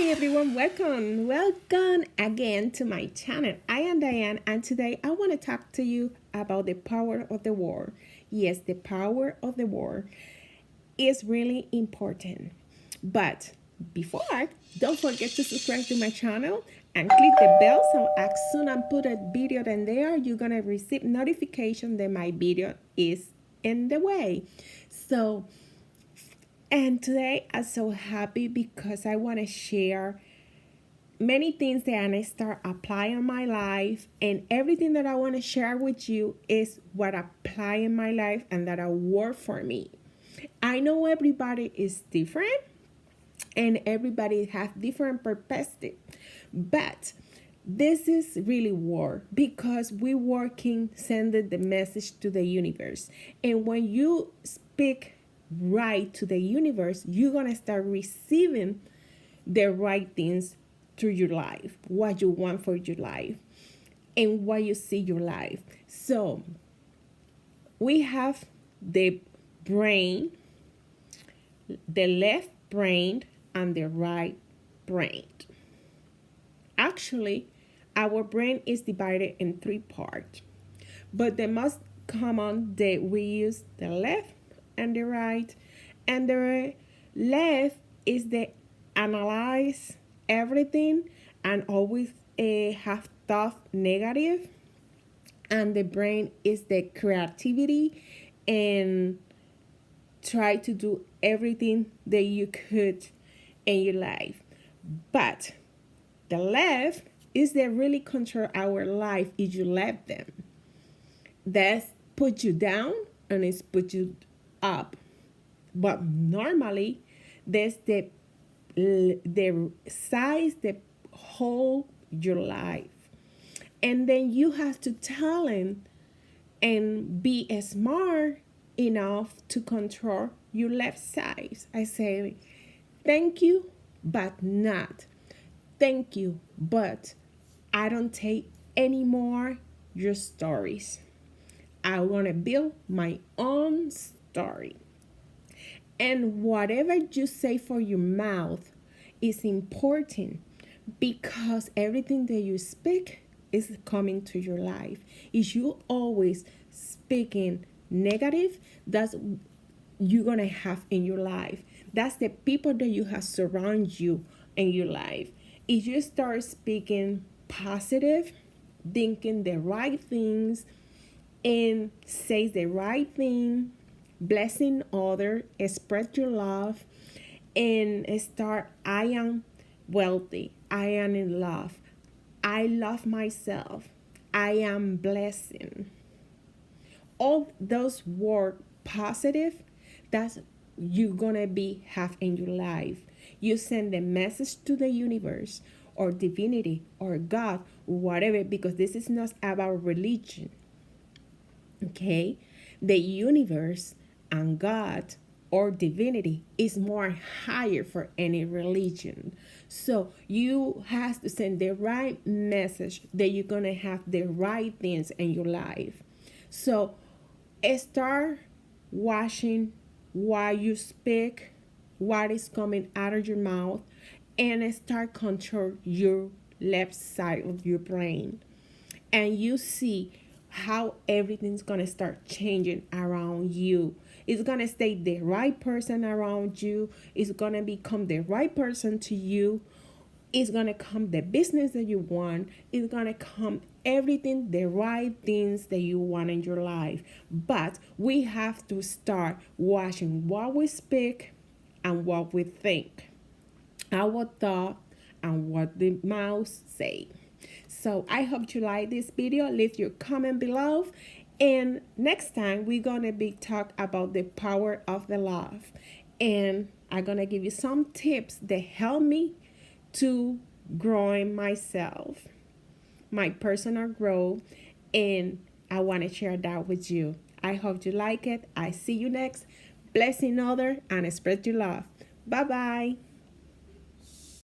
Everyone, welcome again to my channel. I am Diane, and today I want to talk to you about the power of the word. Yes, the power of the word is really important. But before, don't forget to subscribe to my channel and click the bell so as soon as I put a video in there, you're gonna receive notification that my video is in the way. And today I'm so happy because I want to share many things that I start applying in my life, and everything that I want to share with you is what I apply in my life and that I work for me. I know everybody is different and everybody has different perspective, but this is really work because we working sending the message to the universe. And when you speak right to the universe, you're gonna start receiving the right things through your life, what you want for your life and what you see your life. So we have the brain, the left brain and the right brain. Actually, our brain is divided in three parts, but the most common that we use the left and the right. And the left is the analyze everything and always have thought negative, and the brain is the creativity and try to do everything that you could in your life. But the left is that really control our life if you let them. That's put you down and it's put you up. But normally there's the size that hold your life. And then you have to talent and be smart enough to control your left side. I say thank you, but not. Thank you, but I don't take any more your stories. I want to build my own story. And whatever you say for your mouth is important because everything that you speak is coming to your life. If you always speaking negative, that's you're gonna have in your life. That's the people that you have surround you in your life. If you start speaking positive, thinking the right things, and say the right thing, blessing others, spread your love, and start, I am wealthy, I am in love, I love myself, I am blessing. All those words positive, that's you're gonna be have in your life. You send the message to the universe or divinity or God, whatever, because this is not about religion. Okay? The universe and God or divinity is more higher for any religion. So you have to send the right message that you're gonna have the right things in your life. So start watching what you speak, what is coming out of your mouth, and start control your left side of your brain. And you see how everything's gonna start changing around you. It's gonna stay the right person around you. It's gonna become the right person to you. It's gonna come the business that you want. It's gonna come everything, the right things that you want in your life. But we have to start watching what we speak and what we think, our thought and what the mouth say. So I hope you like this video. Leave your comment below. And next time we're gonna be talk about the power of the love. And I'm gonna give you some tips that help me to growing myself, my personal growth, and I want to share that with you. I hope you like it. I see you next. Blessing other and spread your love. Bye bye.